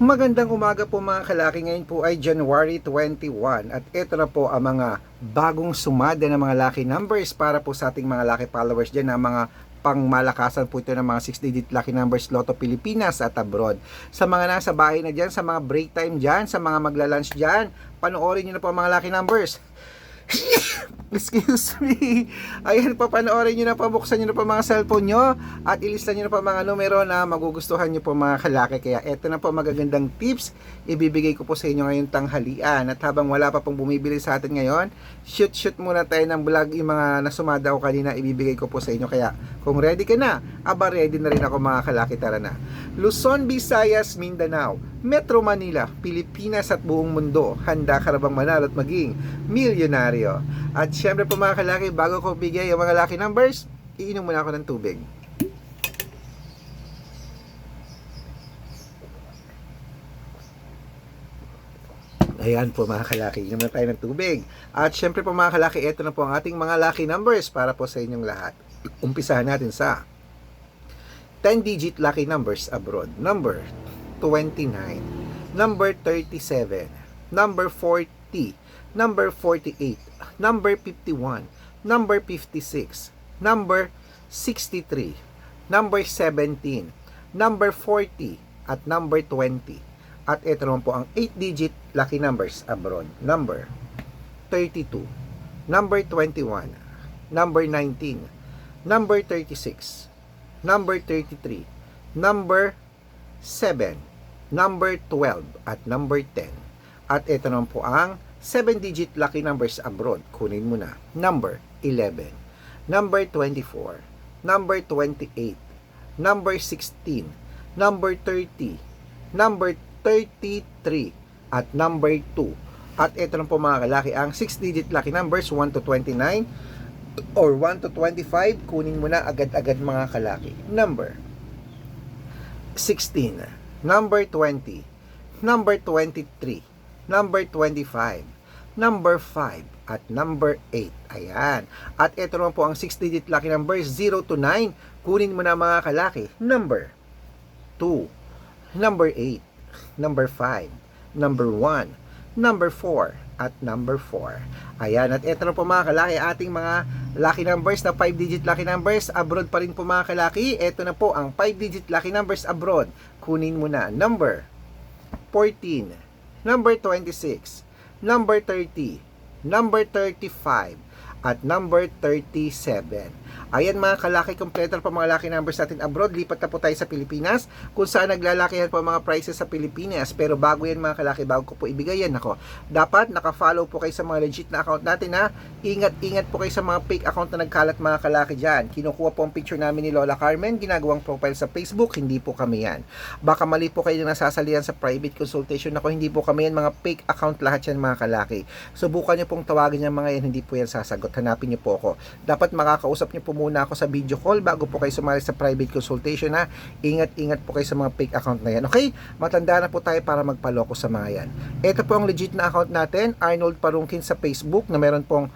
Magandang umaga po mga kalaki. Ngayon po ay January 21 at ito na po ang mga bagong sumada ng mga lucky numbers para po sa ating mga lucky followers dyan na mga pangmalakasan po ito ng mga 6-digit lucky numbers Lotto Pilipinas at abroad. Sa mga nasa bahay na dyan, sa mga break time dyan, sa mga magla-lunch dyan, panoorin nyo na po ang mga lucky numbers. Excuse me. Ayan po, panoorin nyo na po, buksan nyo na po mga cellphone nyo at ilista nyo na po mga numero na magugustuhan nyo po mga kalaki. Kaya eto na po magagandang tips ibibigay ko po sa inyo ngayong tanghalian. At habang wala pa pong bumibili sa atin ngayon, shoot muna tayo ng vlog. Yung mga nasumada ko kanina ibibigay ko po sa inyo. Kaya kung ready ka na, aba ready na rin ako mga kalaki. Tara na. Luzon, Visayas, Mindanao, Metro Manila, Pilipinas at buong mundo, handa ka na bang manalo at maging milyonaryo? At syempre po mga kalaki, bago ko bigay ang mga lucky numbers, iinom muna ako ng tubig. Ayan po mga kalaki, inom na tayo ng tubig. At syempre po mga kalaki, ito na po ang ating mga lucky numbers para po sa inyong lahat. Umpisahan natin sa 10-digit lucky numbers abroad. Number 29, number 37, number 40, number 48, number 51, number 56, number 63, number 17, number 40, at number 20. At ito naman po ang 8-digit lucky numbers abroad. Number 32, number 21, number 19, number 36, number 33, number 7, number 12, at number 10. At ito naman po ang 7-digit lucky numbers abroad. Kunin mo na. Number 11, number 24, number 28, number 16, number 30, number 33, at number 2. At ito naman po mga kalaki ang 6-digit lucky numbers 1 to 29 or 1 to 25. Kunin mo na agad-agad mga kalaki. Number 16, number 20, number 23, number 25, number 5, at number 8. Ayan. At ito naman po ang 6-digit lucky numbers 0 to 9. Kunin mo na mga kalaki. Number 2, number 8, number 5, number 1, number 4, at number 4. Ayan. At ito na po mga kalaki ating mga lucky numbers na 5-digit lucky numbers abroad pa rin po mga kalaki. Ito na po ang 5-digit lucky numbers abroad. Kunin mo na. Number 14, number 26, number 30, number 35, at number 37. Ayan mga kalaki, kompleto pa mga lucky numbers natin abroad. Lipat na po tayo sa Pilipinas kung saan naglalakihan po mga prices sa Pilipinas. Pero bago yan mga kalaki, bago ko po ibigay yan ako, dapat nakafollow po kayo sa mga legit na account natin na ingat po kayo sa mga fake account na nagkalat mga kalaki dyan. Kinukuha po ang picture namin ni Lola Carmen, ginagawang profile sa Facebook, hindi po kami yan. Baka mali po kayo na nasasalihan sa private consultation ako, hindi po kami yan, mga fake account lahat yan mga kalaki. Subukan nyo pong tawagin yung mga yan, hindi po yan sasagot. Hanapin nyo po ako. Dapat makakausap nyo po muna ako sa video call bago po kayo sumali sa private consultation na ingat po kayo sa mga fake account na yan. Okay? Matanda na po tayo para magpaloko sa mga yan. Ito po ang legit na account natin, Arnold Parungkin sa Facebook na meron pong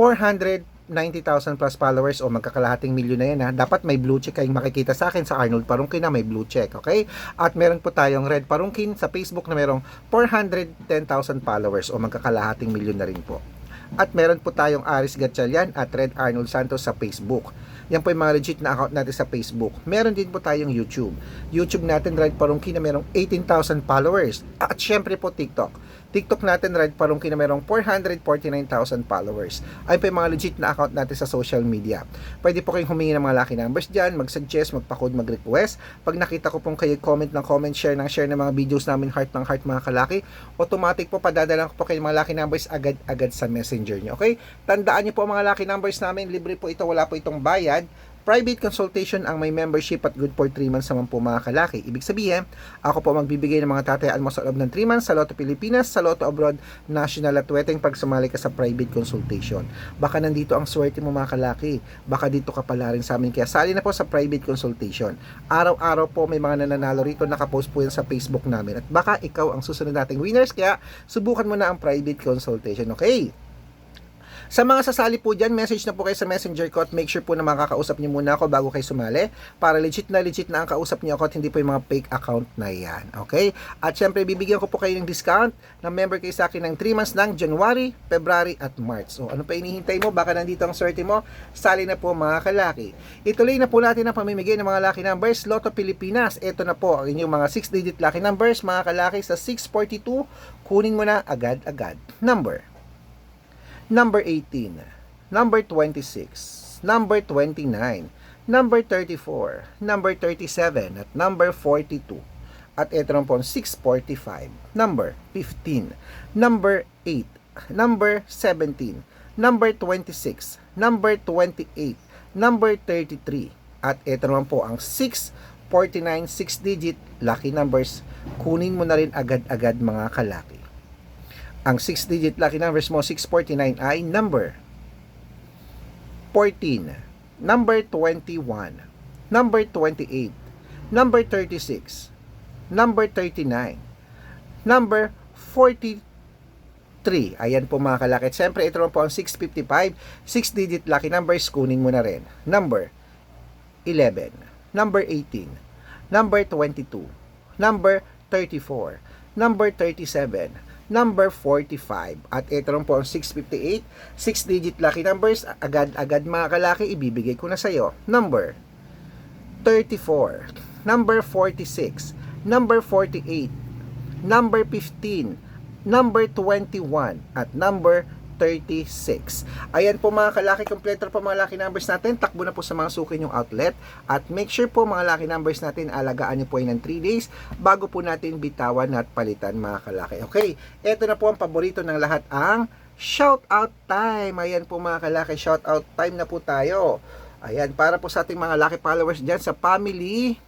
490,000 plus followers o magkakalahating milyon na yan ha. Dapat may blue check kayong makikita sa akin sa Arnold Parungkin na may blue check. Okay? At meron po tayong Red Parungkin sa Facebook na merong 410,000 followers o magkakalahating milyon na rin po. At meron po tayong Aris Gatchalian at Red Arnold Santos sa Facebook. Yan po yung mga legit na account natin sa Facebook. Meron din po tayong YouTube. YouTube natin, Red Parungkin na merong 18,000 followers. At syempre po TikTok. TikTok natin, Red Parungkin na merong 449,000 followers. Ay po yung mga legit na account natin sa social media. Pwede po kayong humingi ng mga lucky numbers dyan, mag-suggest, magpa-code, mag-request. Pag nakita ko pong kayo comment ng comment, share ng mga videos namin, heart ng heart mga kalaki, automatic po padadala ko po kayo mga lucky numbers agad-agad sa messenger nyo. Okay? Tandaan nyo po mga lucky numbers namin, libre po ito, wala po itong bayad. Private consultation ang may membership at good for 3 months naman po mga kalaki. Ibig sabihin, ako po magbibigay ng mga tatayaan mo sa loob ng 3 months sa Lotto Pilipinas, sa Lotto Abroad, National at Weteng pag sumali ka sa private consultation. Baka nandito ang swerte mo mga kalaki. Baka dito ka pala rin sa amin. Kaya sali na po sa private consultation. Araw-araw po may mga nananalo rito. Nakapost po yan sa Facebook namin. At baka ikaw ang susunod nating winners. Kaya subukan mo na ang private consultation. Okay? Sa mga sasali po dyan, message na po kayo sa messenger ko at make sure po na makakausap niyo muna ako bago kayo sumali para legit na ang kausap niyo ako at hindi po yung mga fake account na yan. Okay? At syempre, bibigyan ko po kayo ng discount na member kayo sa akin ng 3 months ng January, February at March. So, ano pa hinihintay mo? Baka nandito ang swerte mo. Sali na po mga kalaki. Ituloy na po natin ang pamimigay ng mga lucky numbers. Lotto Pilipinas. Ito na po ang inyong mga 6-digit lucky numbers. Mga kalaki sa 642. Kunin mo na agad-agad. Number 18, number 26, number 29, number 34, number 37, at number 42. At ito naman po 645, number 15, number 8, number 17, number 26, number 28, number 33. At ito naman po ang 649, 6-digit lucky numbers. Kunin mo na rin agad-agad mga kalaki. Ang 6-digit lucky numbers mo, 649 ay number 14, number 21, number 28, number 36, number 39, number 43. Ayan po mga kalaki. Siyempre, ito naman po ang 655, 6-digit lucky numbers. Kunin mo na rin. Number 11, number 18, number 22, number 34, number 37, number 45. At ito lang po ang 658, 6-digit lucky numbers. Agad-agad mga kalaki, ibibigay ko na sa'yo. Number 34, number 46, number 48, number 15, number 21, at number 36. Ayan po mga kalaki, kompleto po mga lucky numbers natin. Takbo na po sa mga suki yung outlet. At make sure po mga lucky numbers natin, alagaan nyo po yun ng 3 days bago po natin bitawan at palitan mga kalaki. Okay, eto na po ang paborito ng lahat, ang shout out time. Ayan po mga kalaki, shout out time na po tayo. Ayan, para po sa ating mga lucky followers dyan sa family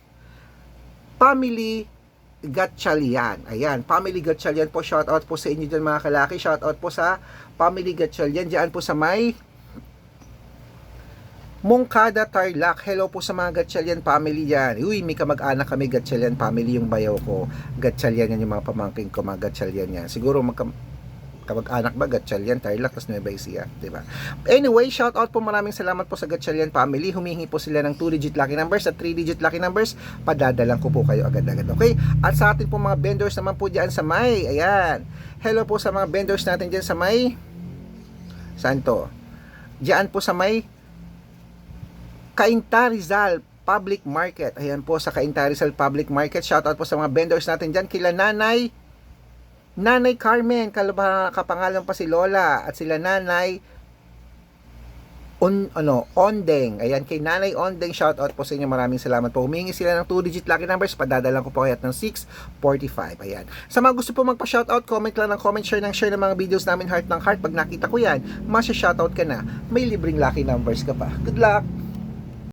Gatchalian. Ayan, Family Gatchalian po, shout out po sa inyo dyan mga kalaki. Shout out po sa Family Gatchalian dyan po sa may Mungkada, Tarlac. Hello po sa mga Gatchalian family dyan. Uy, may kamag-anak kami Gatchalian family, yung bayaw ko. Gatchalian yan, yung mga pamangking ko, mga Gatchalian yan. Siguro kamag-anak ba, Gatchalian, Tarlac, tas Nueva Ecija, diba? Anyway, shout out po, maraming salamat po sa Gatchalian family. Humihingi po sila ng 2-digit lucky numbers at 3-digit lucky numbers. Padadalang ko po kayo agad-agad, okay? At sa atin po mga vendors naman po dyan sa may, ayan. Hello po sa mga vendors natin dyan sa may, saan to? Dyan po sa may Cainta Rizal Public Market. Ayan po sa Cainta Rizal Public Market. Shout out po sa mga vendors natin dyan. Kila Nanay Carmen, kapangalan pa si Lola, at sila Nanay Ondeng. Ayan, kay Nanay Ondeng, shout out po sa inyo. Maraming salamat po. Humingi sila ng 2-digit lucky numbers. Padadalang ko po kayo ng 645. Ayan. Sa mga gusto po magpa-shout out, comment lang ng comment, share ng mga videos namin, heart ng heart. Pag nakita ko yan, masya-shout out ka na. May libreng lucky numbers ka pa. Good luck!